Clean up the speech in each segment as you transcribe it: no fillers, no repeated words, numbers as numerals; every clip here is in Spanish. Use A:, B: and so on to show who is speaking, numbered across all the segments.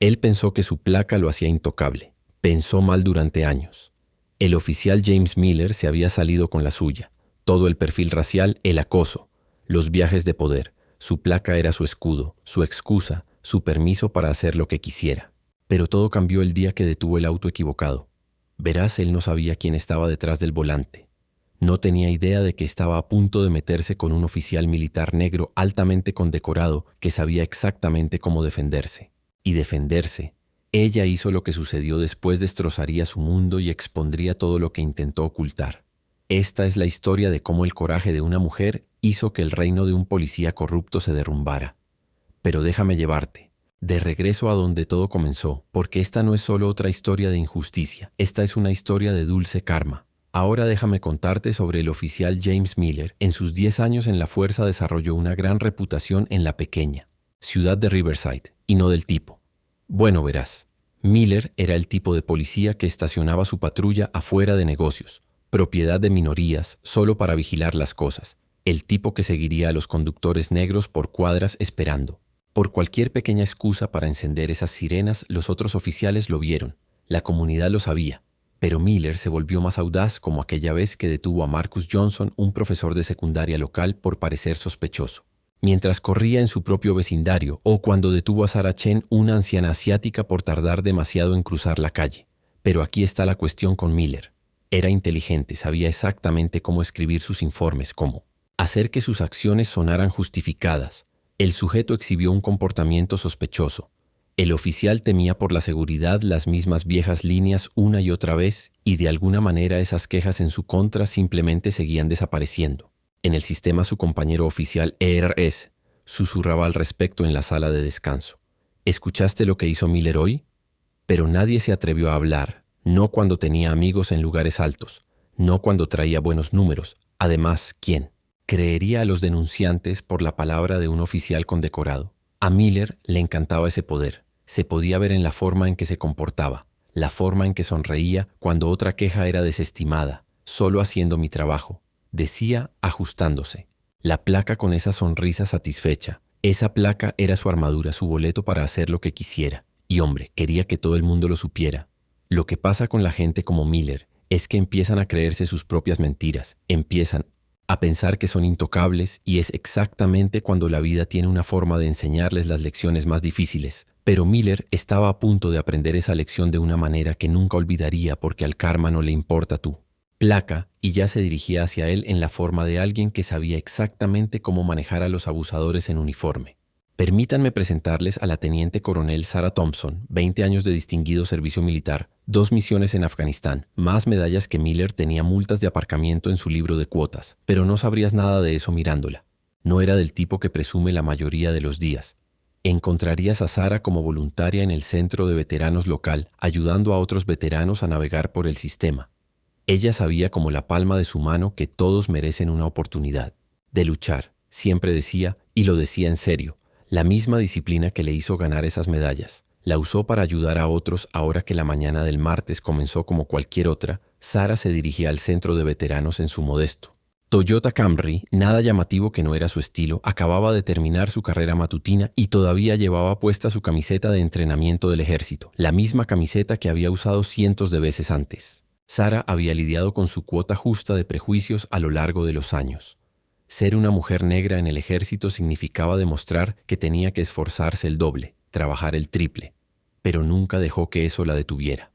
A: Él pensó que su placa lo hacía intocable. Pensó mal durante años. El oficial James Miller se había salido con la suya. Todo el perfil racial, el acoso, los viajes de poder. Su placa era su escudo, su excusa, su permiso para hacer lo que quisiera. Pero todo cambió el día que detuvo el auto equivocado. Verás, él no sabía quién estaba detrás del volante. No tenía idea de que estaba a punto de meterse con un oficial militar negro altamente condecorado que sabía exactamente cómo defenderse. Y defenderse. Ella hizo lo que sucedió después, destrozaría su mundo y expondría todo lo que intentó ocultar. Esta es la historia de cómo el coraje de una mujer hizo que el reino de un policía corrupto se derrumbara. Pero déjame llevarte, de regreso a donde todo comenzó, porque esta no es solo otra historia de injusticia, esta es una historia de dulce karma. Ahora déjame contarte sobre el oficial James Miller. En sus 10 años en la fuerza desarrolló una gran reputación en la pequeña ciudad de Riverside, y no del tipo. Bueno, verás, Miller era el tipo de policía que estacionaba su patrulla afuera de negocios, propiedad de minorías, solo para vigilar las cosas. El tipo que seguiría a los conductores negros por cuadras esperando. Por cualquier pequeña excusa para encender esas sirenas, los otros oficiales lo vieron. La comunidad lo sabía. Pero Miller se volvió más audaz, como aquella vez que detuvo a Marcus Johnson, un profesor de secundaria local, por parecer sospechoso. Mientras corría en su propio vecindario, o cuando detuvo a Sarah Chen, una anciana asiática, por tardar demasiado en cruzar la calle. Pero aquí está la cuestión con Miller. Era inteligente, sabía exactamente cómo escribir sus informes, cómo hacer que sus acciones sonaran justificadas. El sujeto exhibió un comportamiento sospechoso. El oficial temía por la seguridad, las mismas viejas líneas una y otra vez, y de alguna manera esas quejas en su contra simplemente seguían desapareciendo. En el sistema, su compañero oficial ERS susurraba al respecto en la sala de descanso. ¿Escuchaste lo que hizo Miller hoy? Pero nadie se atrevió a hablar, no cuando tenía amigos en lugares altos, no cuando traía buenos números. Además, ¿quién creería a los denunciantes por la palabra de un oficial condecorado? A Miller le encantaba ese poder. Se podía ver en la forma en que se comportaba, la forma en que sonreía cuando otra queja era desestimada. Solo haciendo mi trabajo, decía, ajustándose. La placa con esa sonrisa satisfecha. Esa placa era su armadura, su boleto para hacer lo que quisiera. Y hombre, quería que todo el mundo lo supiera. Lo que pasa con la gente como Miller es que empiezan a creerse sus propias mentiras, empiezan a pensar que son intocables, y es exactamente cuando la vida tiene una forma de enseñarles las lecciones más difíciles. Pero Miller estaba a punto de aprender esa lección de una manera que nunca olvidaría, porque al karma no le importa tu placa, y ya se dirigía hacia él en la forma de alguien que sabía exactamente cómo manejar a los abusadores en uniforme. Permítanme presentarles a la teniente coronel Sarah Thompson, 20 años de distinguido servicio militar, 2 misiones en Afganistán, más medallas que Miller, tenía multas de aparcamiento en su libro de cuotas, pero no sabrías nada de eso mirándola. No era del tipo que presume la mayoría de los días. Encontrarías a Sarah como voluntaria en el centro de veteranos local, ayudando a otros veteranos a navegar por el sistema. Ella sabía como la palma de su mano que todos merecen una oportunidad de luchar, siempre decía, y lo decía en serio. La misma disciplina que le hizo ganar esas medallas, la usó para ayudar a otros. Ahora que la mañana del martes comenzó como cualquier otra, Sarah se dirigía al centro de veteranos en su modesto Toyota Camry, nada llamativo que no era su estilo. Acababa de terminar su carrera matutina y todavía llevaba puesta su camiseta de entrenamiento del ejército, la misma camiseta que había usado cientos de veces antes. Sarah había lidiado con su cuota justa de prejuicios a lo largo de los años. Ser una mujer negra en el ejército significaba demostrar que tenía que esforzarse el doble, trabajar el triple, pero nunca dejó que eso la detuviera.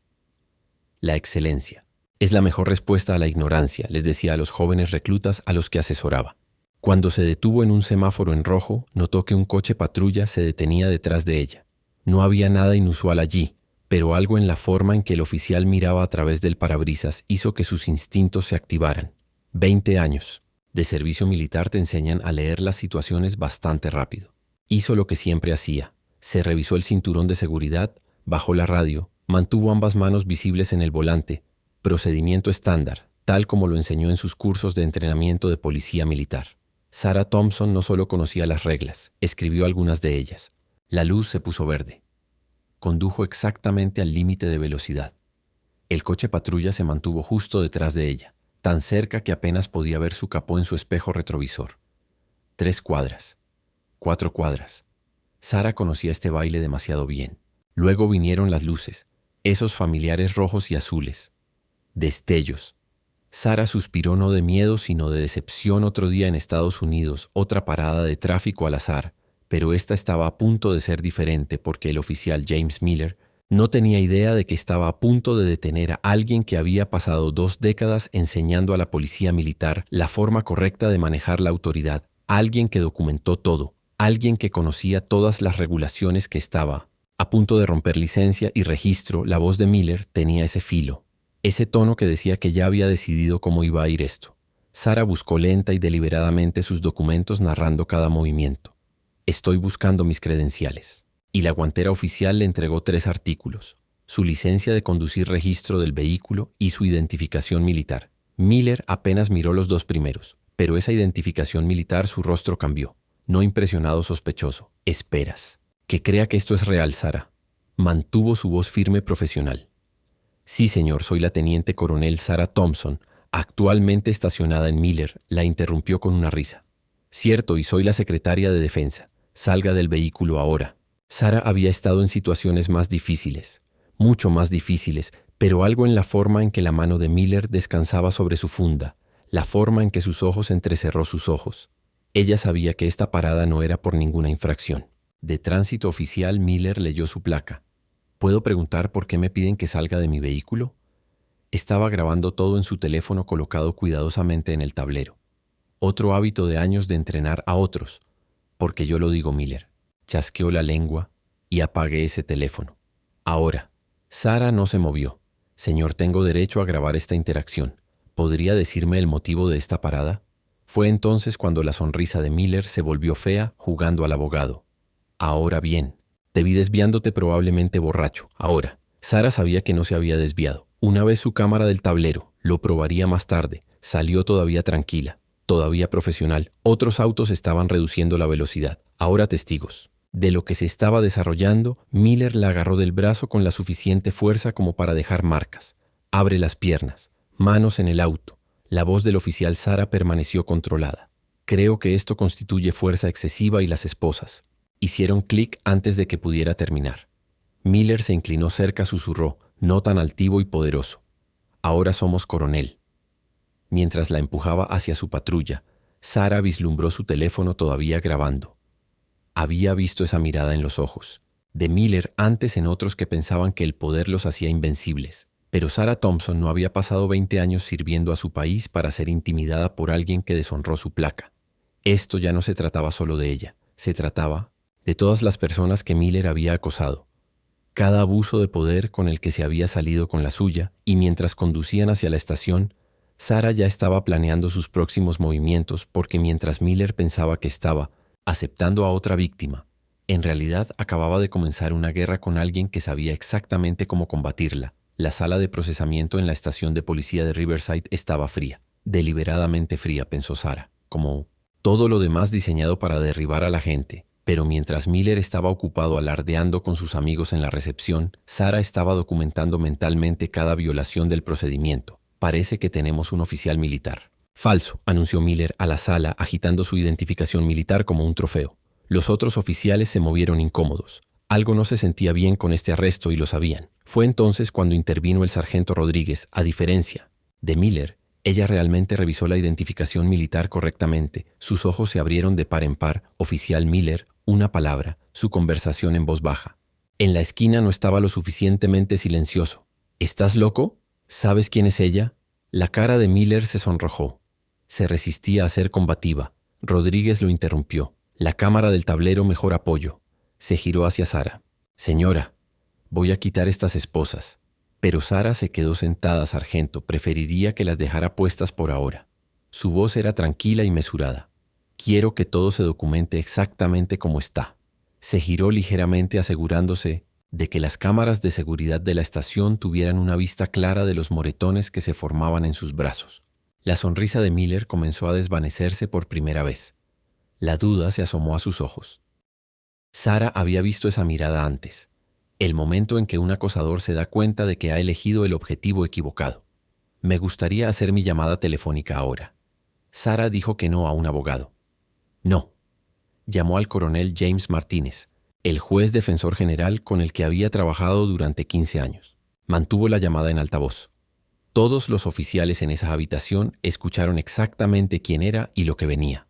A: La excelencia es la mejor respuesta a la ignorancia, les decía a los jóvenes reclutas a los que asesoraba. Cuando se detuvo en un semáforo en rojo, notó que un coche patrulla se detenía detrás de ella. No había nada inusual allí, pero algo en la forma en que el oficial miraba a través del parabrisas hizo que sus instintos se activaran. 20 años de servicio militar te enseñan a leer las situaciones bastante rápido. Hizo lo que siempre hacía. Se revisó el cinturón de seguridad, bajó la radio, mantuvo ambas manos visibles en el volante. Procedimiento estándar, tal como lo enseñó en sus cursos de entrenamiento de policía militar. Sarah Thompson no solo conocía las reglas, escribió algunas de ellas. La luz se puso verde. Condujo exactamente al límite de velocidad. El coche patrulla se mantuvo justo detrás de ella, tan cerca que apenas podía ver su capó en su espejo retrovisor. 3 cuadras. 4 cuadras. Sarah conocía este baile demasiado bien. Luego vinieron las luces, esos familiares rojos y azules. Destellos. Sara suspiró no de miedo sino de decepción. Otro día en Estados Unidos, otra parada de tráfico al azar, pero esta estaba a punto de ser diferente porque el oficial James Miller no tenía idea de que estaba a punto de detener a alguien que había pasado 2 décadas enseñando a la policía militar la forma correcta de manejar la autoridad, alguien que documentó todo, alguien que conocía todas las regulaciones, que estaba a punto de romper licencia y registro. La voz de Miller tenía ese filo, ese tono que decía que ya había decidido cómo iba a ir esto. Sara buscó lenta y deliberadamente sus documentos, narrando cada movimiento. Estoy buscando mis credenciales. Y la guantera oficial le entregó 3 artículos: su licencia de conducir, registro del vehículo y su identificación militar. Miller apenas miró los 2 primeros, pero esa identificación militar, su rostro cambió. No impresionado, sospechoso. Esperas que crea que esto es real, Sara. Mantuvo su voz firme, profesional. Sí, señor, soy la teniente coronel Sara Thompson, actualmente estacionada en Miller. La interrumpió con una risa. Cierto, y soy la secretaria de defensa. Salga del vehículo ahora. Sara había estado en situaciones más difíciles, mucho más difíciles, pero algo en la forma en que la mano de Miller descansaba sobre su funda, la forma en que sus ojos entrecerró sus ojos. Ella sabía que esta parada no era por ninguna infracción. De tránsito oficial. Miller leyó su placa. ¿Puedo preguntar por qué me piden que salga de mi vehículo? Estaba grabando todo en su teléfono colocado cuidadosamente en el tablero. Otro hábito de años de entrenar a otros. Porque yo lo digo, Miller. Chasqueó la lengua y apagué ese teléfono. Ahora. Sara no se movió. Señor, tengo derecho a grabar esta interacción. ¿Podría decirme el motivo de esta parada? Fue entonces cuando la sonrisa de Miller se volvió fea, jugando al abogado. Ahora bien, te vi desviándote, probablemente borracho. Ahora. Sara sabía que no se había desviado. Una vez su cámara del tablero, lo probaría más tarde, salió todavía tranquila, todavía profesional. Otros autos estaban reduciendo la velocidad. Ahora testigos de lo que se estaba desarrollando. Miller la agarró del brazo con la suficiente fuerza como para dejar marcas. Abre las piernas, manos en el auto. La voz del oficial Sara permaneció controlada. Creo que esto constituye fuerza excesiva. Y las esposas hicieron clic antes de que pudiera terminar. Miller se inclinó cerca, susurró, no tan altivo y poderoso. Ahora somos coronel. Mientras la empujaba hacia su patrulla, Sara vislumbró su teléfono todavía grabando. Había visto esa mirada en los ojos de Miller antes en otros que pensaban que el poder los hacía invencibles. Pero Sara Thompson no había pasado 20 años sirviendo a su país para ser intimidada por alguien que deshonró su placa. Esto ya no se trataba solo de ella, se trataba de todas las personas que Miller había acosado. Cada abuso de poder con el que se había salido con la suya, y mientras conducían hacia la estación, Sara ya estaba planeando sus próximos movimientos, porque mientras Miller pensaba que estaba aceptando a otra víctima, en realidad acababa de comenzar una guerra con alguien que sabía exactamente cómo combatirla. La sala de procesamiento en la estación de policía de Riverside estaba fría, deliberadamente fría, pensó Sara, como todo lo demás diseñado para derribar a la gente. Pero mientras Miller estaba ocupado alardeando con sus amigos en la recepción, Sara estaba documentando mentalmente cada violación del procedimiento. Parece que tenemos un oficial militar. Falso, anunció Miller a la sala, agitando su identificación militar como un trofeo. Los otros oficiales se movieron incómodos. Algo no se sentía bien con este arresto y lo sabían. Fue entonces cuando intervino el sargento Rodríguez. A diferencia de Miller, ella realmente revisó la identificación militar correctamente. Sus ojos se abrieron de par en par. Oficial Miller, una palabra, su conversación en voz baja. En la esquina no estaba lo suficientemente silencioso. ¿Estás loco? ¿Sabes quién es ella? La cara de Miller se sonrojó. Se resistía a ser combativa. Rodríguez lo interrumpió. La cámara del tablero, mejor apoyo. Se giró hacia Sara. Señora, voy a quitar estas esposas. Pero Sara se quedó sentada. Sargento, preferiría que las dejara puestas por ahora. Su voz era tranquila y mesurada. Quiero que todo se documente exactamente como está. Se giró ligeramente, asegurándose de que las cámaras de seguridad de la estación tuvieran una vista clara de los moretones que se formaban en sus brazos. La sonrisa de Miller comenzó a desvanecerse por primera vez. La duda se asomó a sus ojos. Sara había visto esa mirada antes. El momento en que un acosador se da cuenta de que ha elegido el objetivo equivocado. Me gustaría hacer mi llamada telefónica ahora. Sara dijo que no a un abogado. No. Llamó al coronel James Martínez. el juez defensor general con el que había trabajado durante 15 años. Mantuvo la llamada en altavoz. Todos los oficiales en esa habitación escucharon exactamente quién era y lo que venía.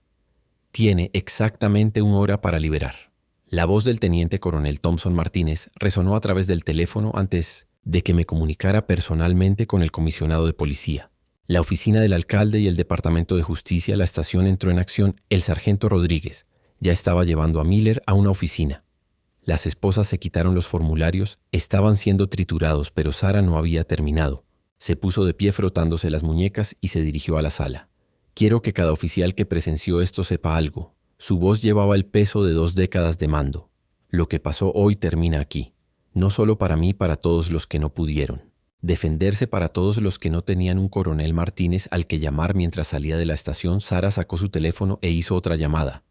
A: Tiene exactamente 1 hora para liberar. La voz del teniente coronel Thompson Martínez resonó a través del teléfono antes de que me comunicara personalmente con el comisionado de policía. La oficina del alcalde y el departamento de justicia, la estación entró en acción. El sargento Rodríguez ya estaba llevando a Miller a una oficina. Las esposas se quitaron los formularios, estaban siendo triturados, pero Sara no había terminado. Se puso de pie frotándose las muñecas y se dirigió a la sala. Quiero que cada oficial que presenció esto sepa algo. Su voz llevaba el peso de 2 décadas de mando. Lo que pasó hoy termina aquí. No solo para mí, para todos los que no pudieron. Defenderse para todos los que no tenían un coronel Martínez al que llamar mientras salía de la estación. Sara sacó su teléfono e hizo otra llamada.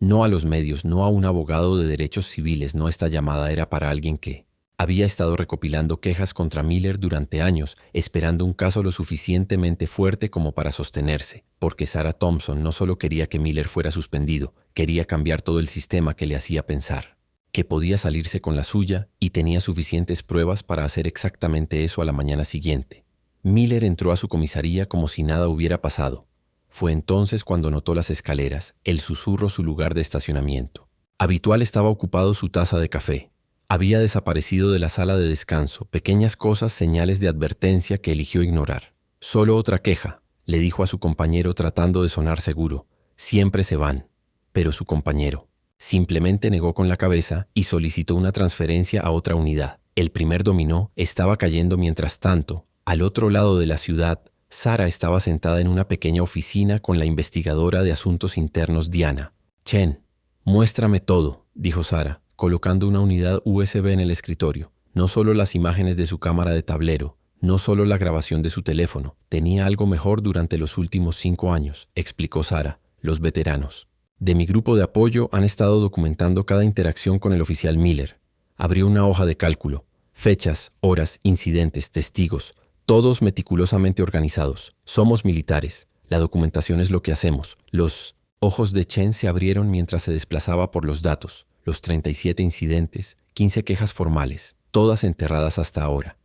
A: No a los medios, no a un abogado de derechos civiles, no, esta llamada era para alguien que había estado recopilando quejas contra Miller durante años, esperando un caso lo suficientemente fuerte como para sostenerse, porque Sarah Thompson no solo quería que Miller fuera suspendido, quería cambiar todo el sistema que le hacía pensar que podía salirse con la suya y tenía suficientes pruebas para hacer exactamente eso a la mañana siguiente. Miller entró a su comisaría como si nada hubiera pasado. Fue entonces cuando notó las escaleras, el susurro, su lugar de estacionamiento. Habitual estaba ocupado su taza de café. Había desaparecido de la sala de descanso, pequeñas cosas, señales de advertencia que eligió ignorar. Solo otra queja, le dijo a su compañero tratando de sonar seguro. Siempre se van. Pero su compañero simplemente negó con la cabeza y solicitó una transferencia a otra unidad. El primer dominó estaba cayendo mientras tanto. Al otro lado de la ciudad, Sara estaba sentada en una pequeña oficina con la investigadora de asuntos internos Diana. «Chen, muéstrame todo», dijo Sara, colocando una unidad USB en el escritorio. No solo las imágenes de su cámara de tablero, no solo la grabación de su teléfono. Tenía algo mejor durante los últimos 5 años, explicó Sara. Los veteranos de mi grupo de apoyo han estado documentando cada interacción con el oficial Miller. Abrió una hoja de cálculo. Fechas, horas, incidentes, testigos, todos meticulosamente organizados. Somos militares. La documentación es lo que hacemos. Los ojos de Chen se abrieron mientras se desplazaba por los datos. Los 37 incidentes, 15 quejas formales, todas enterradas hasta ahora.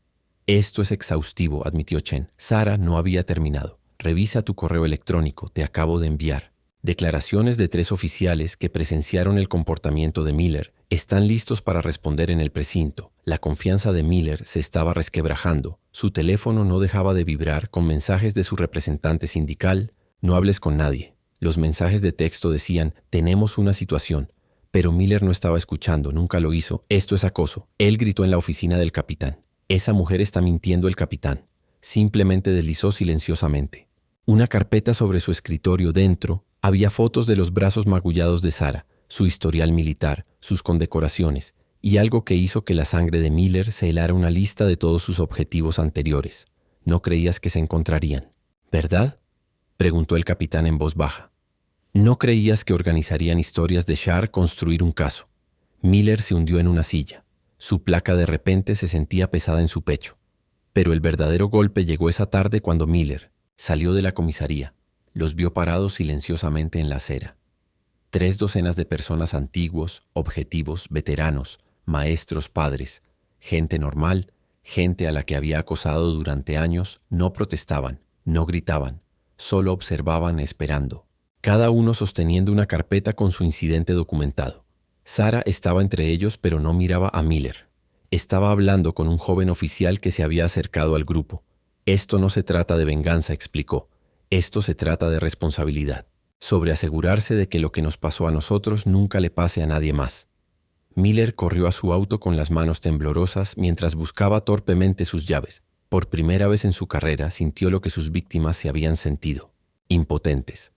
A: Esto es exhaustivo, admitió Chen. Sara no había terminado. Revisa tu correo electrónico, te acabo de enviar. Declaraciones de 3 oficiales que presenciaron el comportamiento de Miller están listos para responder en el precinto. La confianza de Miller se estaba resquebrajando. Su teléfono no dejaba de vibrar con mensajes de su representante sindical. No hables con nadie. Los mensajes de texto decían, tenemos una situación. Pero Miller no estaba escuchando, nunca lo hizo. Esto es acoso. Él gritó en la oficina del capitán. Esa mujer está mintiendo, el capitán. Simplemente deslizó silenciosamente una carpeta sobre su escritorio. Dentro había fotos de los brazos magullados de Sara, su historial militar, sus condecoraciones, y algo que hizo que la sangre de Miller se helara, una lista de todos sus objetivos anteriores. No creías que se encontrarían, ¿verdad?, preguntó el capitán en voz baja. No creías que organizarían historias de Shar, construir un caso. Miller se hundió en una silla. Su placa de repente se sentía pesada en su pecho. Pero el verdadero golpe llegó esa tarde cuando Miller salió de la comisaría. Los vio parados silenciosamente en la acera. 3 docenas de personas, antiguos, objetivos, veteranos, maestros, padres, gente normal, gente a la que había acosado durante años, no protestaban, no gritaban, solo observaban esperando, cada uno sosteniendo una carpeta con su incidente documentado. Sara estaba entre ellos, pero no miraba a Miller. Estaba hablando con un joven oficial que se había acercado al grupo. Esto no se trata de venganza, explicó. Esto se trata de responsabilidad, sobre asegurarse de que lo que nos pasó a nosotros nunca le pase a nadie más. Miller corrió a su auto con las manos temblorosas mientras buscaba torpemente sus llaves. Por primera vez en su carrera sintió lo que sus víctimas se habían sentido, impotentes.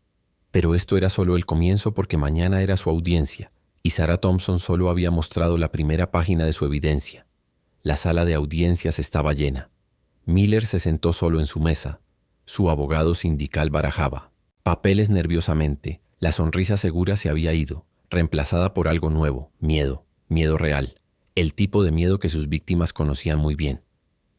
A: Pero esto era solo el comienzo, porque mañana era su audiencia, y Sarah Thompson solo había mostrado la primera página de su evidencia. La sala de audiencias estaba llena. Miller se sentó solo en su mesa. Su abogado sindical barajaba papeles nerviosamente. La sonrisa segura se había ido, reemplazada por algo nuevo, miedo real, el tipo de miedo que sus víctimas conocían muy bien.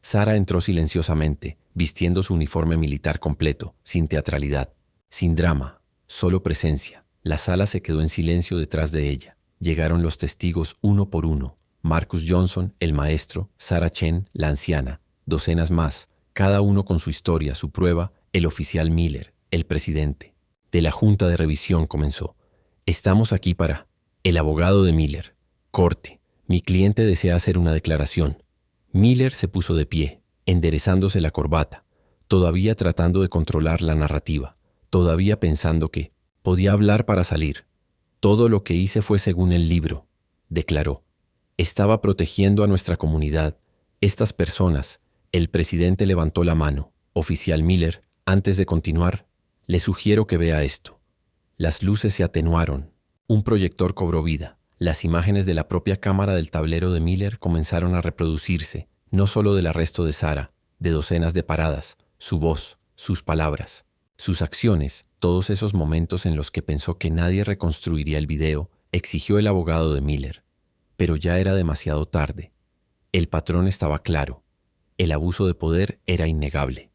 A: Sara entró silenciosamente, vistiendo su uniforme militar completo, sin teatralidad, sin drama, solo presencia. La sala se quedó en silencio detrás de ella. Llegaron los testigos uno por uno. Marcus Johnson, el maestro, Sarah Chen, la anciana, docenas más, cada uno con su historia, su prueba, el oficial Miller, el presidente. De la Junta de Revisión comenzó. Estamos aquí para... El abogado de Miller. Corte. Mi cliente desea hacer una declaración. Miller se puso de pie, enderezándose la corbata, todavía tratando de controlar la narrativa, todavía pensando que podía hablar para salir. Todo lo que hice fue según el libro, declaró. Estaba protegiendo a nuestra comunidad. Estas personas. El presidente levantó la mano. Oficial Miller, antes de continuar, le sugiero que vea esto. Las luces se atenuaron. Un proyector cobró vida. Las imágenes de la propia cámara del tablero de Miller comenzaron a reproducirse, no solo del arresto de Sarah, de docenas de paradas, su voz, sus palabras, sus acciones, todos esos momentos en los que pensó que nadie reconstruiría el video, exigió el abogado de Miller. Pero ya era demasiado tarde. El patrón estaba claro. El abuso de poder era innegable.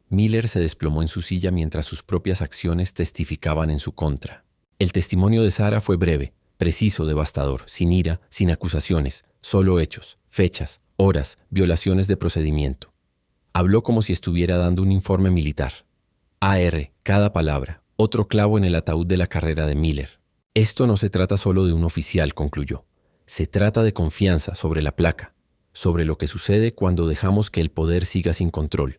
A: Miller se desplomó en su silla mientras sus propias acciones testificaban en su contra. El testimonio de Sarah fue breve, preciso, devastador, sin ira, sin acusaciones, solo hechos, fechas, horas, violaciones de procedimiento. Habló como si estuviera dando un informe militar. AR, cada palabra, otro clavo en el ataúd de la carrera de Miller. Esto no se trata solo de un oficial, concluyó. Se trata de confianza sobre la placa, sobre lo que sucede cuando dejamos que el poder siga sin control.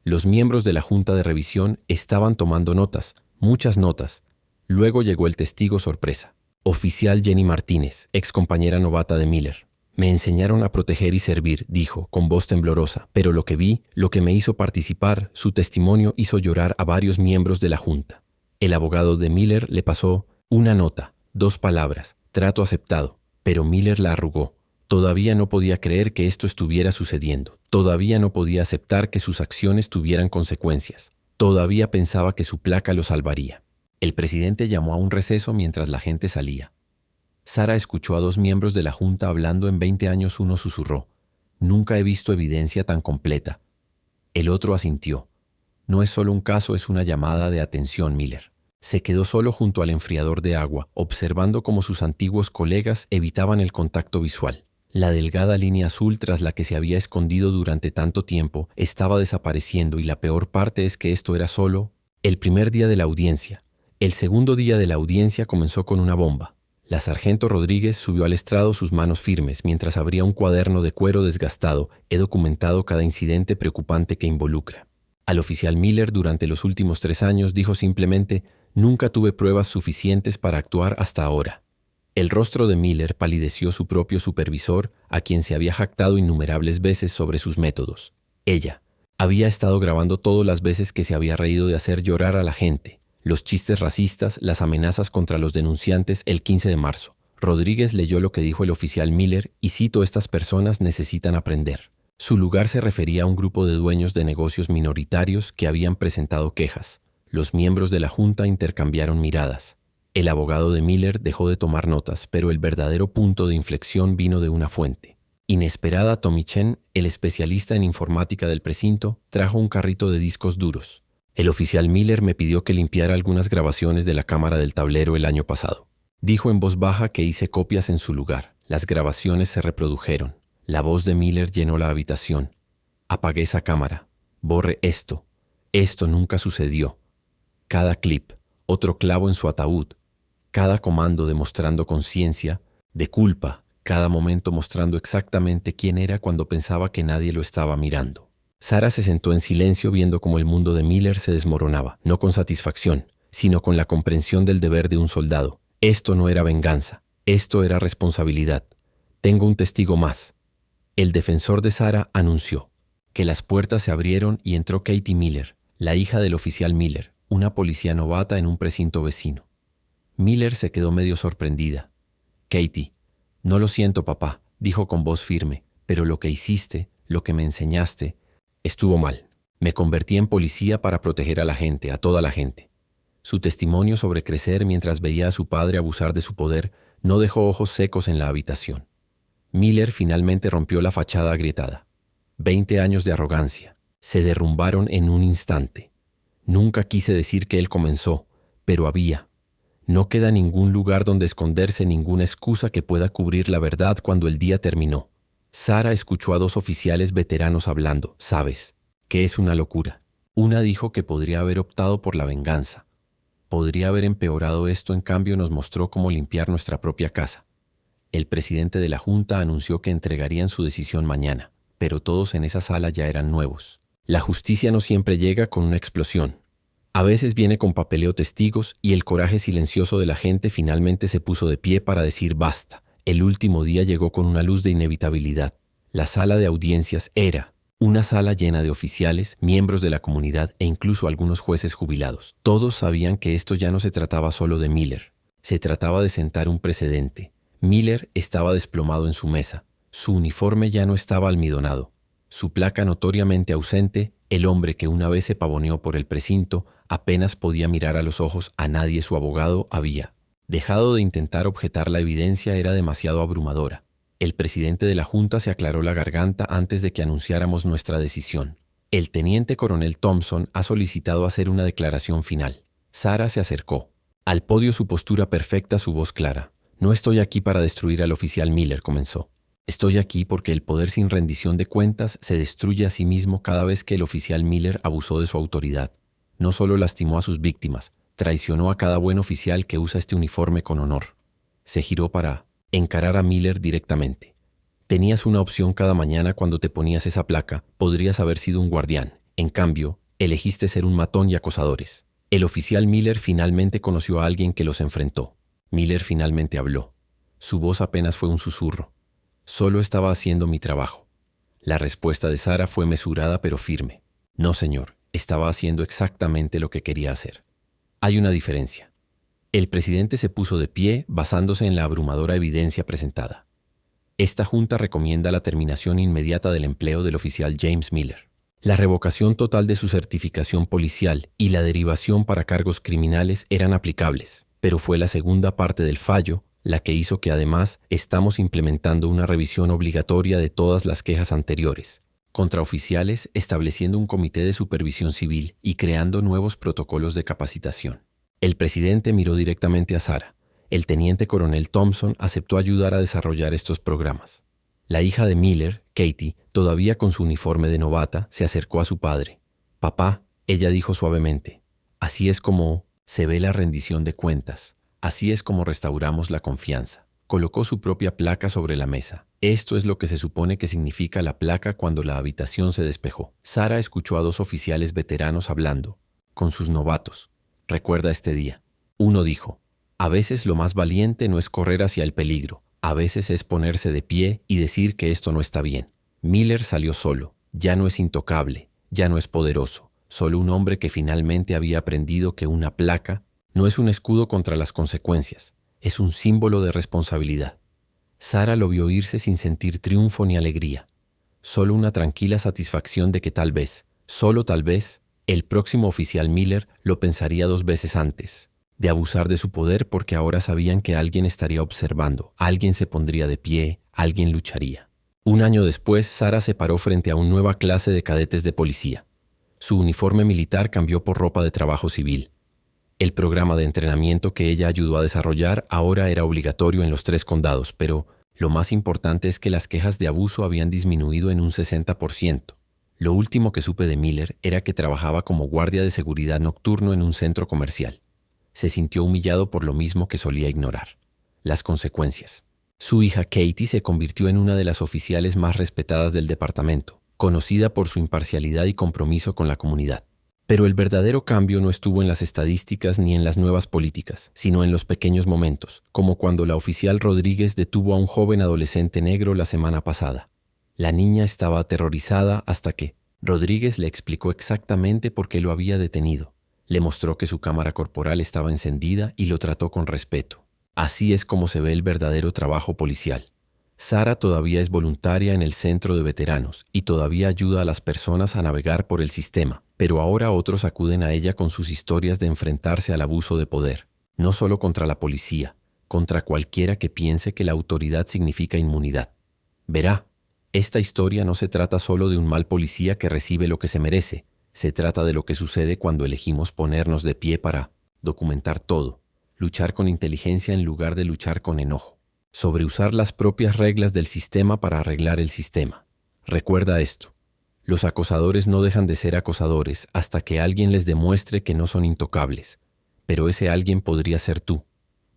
A: Los miembros de la Junta de Revisión estaban tomando notas, muchas notas. Luego llegó el testigo sorpresa. Oficial Jenny Martínez, ex compañera novata de Miller. Me enseñaron a proteger y servir, dijo, con voz temblorosa, pero lo que vi, lo que me hizo participar, su testimonio hizo llorar a varios miembros de la Junta. El abogado de Miller le pasó una nota, 2 palabras, trato aceptado, pero Miller la arrugó. Todavía no podía creer que esto estuviera sucediendo. Todavía no podía aceptar que sus acciones tuvieran consecuencias. Todavía pensaba que su placa lo salvaría. El presidente llamó a un receso mientras la gente salía. Sarah escuchó a 2 miembros de la Junta hablando en 20 años. Uno susurró. Nunca he visto evidencia tan completa. El otro asintió. No es solo un caso, es una llamada de atención, Miller. Se quedó solo junto al enfriador de agua, observando cómo sus antiguos colegas evitaban el contacto visual. La delgada línea azul tras la que se había escondido durante tanto tiempo estaba desapareciendo y la peor parte es que esto era solo el primer día de la audiencia. El segundo día de la audiencia comenzó con una bomba. La sargento Rodríguez subió al estrado, sus manos firmes, mientras abría un cuaderno de cuero desgastado. He documentado cada incidente preocupante que involucra. Al oficial Miller durante los últimos 3 años dijo simplemente, nunca tuve pruebas suficientes para actuar hasta ahora. El rostro de Miller palideció. Su propio supervisor, a quien se había jactado innumerables veces sobre sus métodos. Ella había estado grabando todas las veces que se había reído de hacer llorar a la gente. Los chistes racistas, las amenazas contra los denunciantes el 15 de marzo. Rodríguez leyó lo que dijo el oficial Miller y cito: estas personas necesitan aprender. Su lugar se refería a un grupo de dueños de negocios minoritarios que habían presentado quejas. Los miembros de la Junta intercambiaron miradas. El abogado de Miller dejó de tomar notas, pero el verdadero punto de inflexión vino de una fuente. Inesperada, Tommy Chen, el especialista en informática del precinto, trajo un carrito de discos duros. El oficial Miller me pidió que limpiara algunas grabaciones de la cámara del tablero el año pasado. Dijo en voz baja que hice copias en su lugar. Las grabaciones se reprodujeron. La voz de Miller llenó la habitación. Apagué esa cámara. Borre esto. Esto nunca sucedió. Cada clip, otro clavo en su ataúd. Cada comando demostrando conciencia, de culpa. Cada momento mostrando exactamente quién era cuando pensaba que nadie lo estaba mirando. Sarah se sentó en silencio viendo cómo el mundo de Miller se desmoronaba, no con satisfacción, sino con la comprensión del deber de un soldado. Esto no era venganza, esto era responsabilidad. Tengo un testigo más. El defensor de Sarah anunció que las puertas se abrieron y entró Katie Miller, la hija del oficial Miller, una policía novata en un precinto vecino. Miller se quedó medio sorprendida. Katie, no lo siento, papá, dijo con voz firme, pero lo que hiciste, lo que me enseñaste, estuvo mal. Me convertí en policía para proteger a la gente, a toda la gente. Su testimonio sobre crecer mientras veía a su padre abusar de su poder no dejó ojos secos en la habitación. Miller finalmente rompió la fachada agrietada. 20 años de arrogancia se derrumbaron en un instante. Nunca quise decir que él comenzó, pero había. No queda ningún lugar donde esconderse, ninguna excusa que pueda cubrir la verdad cuando el día terminó. Sarah escuchó a dos oficiales veteranos hablando. ¿Sabes qué es una locura? Una dijo que podría haber optado por la venganza. Podría haber empeorado esto, en cambio nos mostró cómo limpiar nuestra propia casa. El presidente de la Junta anunció que entregarían su decisión mañana, pero todos en esa sala ya eran nuevos. La justicia no siempre llega con una explosión. A veces viene con papeleo, testigos, y el coraje silencioso de la gente finalmente se puso de pie para decir basta. El último día llegó con una luz de inevitabilidad. La sala de audiencias era una sala llena de oficiales, miembros de la comunidad e incluso algunos jueces jubilados. Todos sabían que esto ya no se trataba solo de Miller. Se trataba de sentar un precedente. Miller estaba desplomado en su mesa. Su uniforme ya no estaba almidonado. Su placa notoriamente ausente. El hombre que una vez se pavoneó por el precinto apenas podía mirar a los ojos a nadie. Su abogado había dejado de intentar objetar la evidencia, era demasiado abrumadora. El presidente de la Junta se aclaró la garganta antes de que anunciáramos nuestra decisión. El teniente coronel Thompson ha solicitado hacer una declaración final. Sarah se acercó. Al podio, su postura perfecta, su voz clara. No estoy aquí para destruir al oficial Miller, comenzó. Estoy aquí porque el poder sin rendición de cuentas se destruye a sí mismo cada vez que el oficial Miller abusó de su autoridad. No solo lastimó a sus víctimas, traicionó a cada buen oficial que usa este uniforme con honor. Se giró para encarar a Miller directamente. Tenías una opción cada mañana cuando te ponías esa placa. Podrías haber sido un guardián. En cambio, elegiste ser un matón y acosadores. El oficial Miller finalmente conoció a alguien que los enfrentó. Miller finalmente habló. Su voz apenas fue un susurro. Solo estaba haciendo mi trabajo. La respuesta de Sarah fue mesurada pero firme. No, señor, estaba haciendo exactamente lo que quería hacer. Hay una diferencia. El presidente se puso de pie basándose en la abrumadora evidencia presentada. Esta junta recomienda la terminación inmediata del empleo del oficial James Miller, la revocación total de su certificación policial y la derivación para cargos criminales eran aplicables, pero fue la segunda parte del fallo la que hizo que además estamos implementando una revisión obligatoria de todas las quejas anteriores contra oficiales, estableciendo un comité de supervisión civil y creando nuevos protocolos de capacitación. El presidente miró directamente a Sarah. El teniente coronel Thompson aceptó ayudar a desarrollar estos programas. La hija de Miller, Katie, todavía con su uniforme de novata, se acercó a su padre. «Papá», ella dijo suavemente, «así es como se ve la rendición de cuentas. Así es como restauramos la confianza». Colocó su propia placa sobre la mesa. Esto es lo que se supone que significa la placa cuando la habitación se despejó. Sarah escuchó a dos oficiales veteranos hablando con sus novatos. «Recuerda este día». Uno dijo, «A veces lo más valiente no es correr hacia el peligro. A veces es ponerse de pie y decir que esto no está bien». Miller salió solo. Ya no es intocable, ya no es poderoso. Solo un hombre que finalmente había aprendido que una placa no es un escudo contra las consecuencias. Es un símbolo de responsabilidad. Sarah lo vio irse sin sentir triunfo ni alegría. Solo una tranquila satisfacción de que tal vez, solo tal vez, el próximo oficial Miller lo pensaría dos veces antes de abusar de su poder, porque ahora sabían que alguien estaría observando, alguien se pondría de pie, alguien lucharía. Un año después, Sarah se paró frente a una nueva clase de cadetes de policía. Su uniforme militar cambió por ropa de trabajo civil. El programa de entrenamiento que ella ayudó a desarrollar ahora era obligatorio en los 3 condados, pero lo más importante es que las quejas de abuso habían disminuido en un 60%. Lo último que supe de Miller era que trabajaba como guardia de seguridad nocturno en un centro comercial. Se sintió humillado por lo mismo que solía ignorar: las consecuencias. Su hija Katie se convirtió en una de las oficiales más respetadas del departamento, conocida por su imparcialidad y compromiso con la comunidad. Pero el verdadero cambio no estuvo en las estadísticas ni en las nuevas políticas, sino en los pequeños momentos, como cuando la oficial Rodríguez detuvo a un joven adolescente negro la semana pasada. La niña estaba aterrorizada hasta que Rodríguez le explicó exactamente por qué lo había detenido. Le mostró que su cámara corporal estaba encendida y lo trató con respeto. Así es como se ve el verdadero trabajo policial. Sarah todavía es voluntaria en el centro de veteranos y todavía ayuda a las personas a navegar por el sistema, pero ahora otros acuden a ella con sus historias de enfrentarse al abuso de poder, no solo contra la policía, contra cualquiera que piense que la autoridad significa inmunidad. Verá, esta historia no se trata solo de un mal policía que recibe lo que se merece, se trata de lo que sucede cuando elegimos ponernos de pie para documentar todo, luchar con inteligencia en lugar de luchar con enojo, sobre usar las propias reglas del sistema para arreglar el sistema. Recuerda esto: los acosadores no dejan de ser acosadores hasta que alguien les demuestre que no son intocables, pero ese alguien podría ser tú,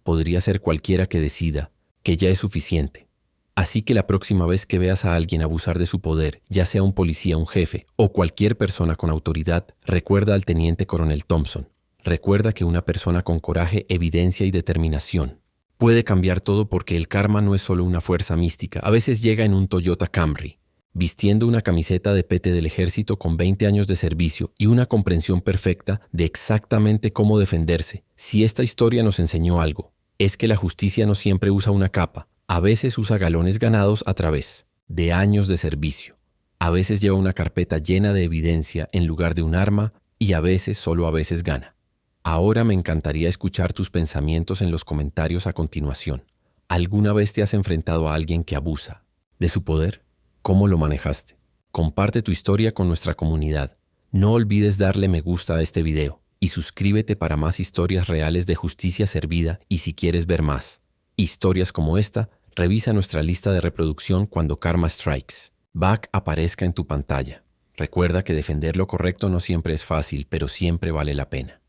A: podría ser cualquiera que decida que ya es suficiente. Así que la próxima vez que veas a alguien abusar de su poder, ya sea un policía, un jefe o cualquier persona con autoridad, recuerda al teniente coronel Thompson. Recuerda que una persona con coraje, evidencia y determinación puede cambiar todo, porque el karma no es solo una fuerza mística. A veces llega en un Toyota Camry, vistiendo una camiseta de pete del ejército con 20 años de servicio y una comprensión perfecta de exactamente cómo defenderse. Si esta historia nos enseñó algo, es que la justicia no siempre usa una capa. A veces usa galones ganados a través de años de servicio. A veces lleva una carpeta llena de evidencia en lugar de un arma, y a veces, solo a veces, gana. Ahora me encantaría escuchar tus pensamientos en los comentarios a continuación. ¿Alguna vez te has enfrentado a alguien que abusa de su poder? ¿Cómo lo manejaste? Comparte tu historia con nuestra comunidad. No olvides darle me gusta a este video y suscríbete para más historias reales de justicia servida. Y si quieres ver más historias como esta, revisa nuestra lista de reproducción cuando Karma Strikes Back aparezca en tu pantalla. Recuerda que defender lo correcto no siempre es fácil, pero siempre vale la pena.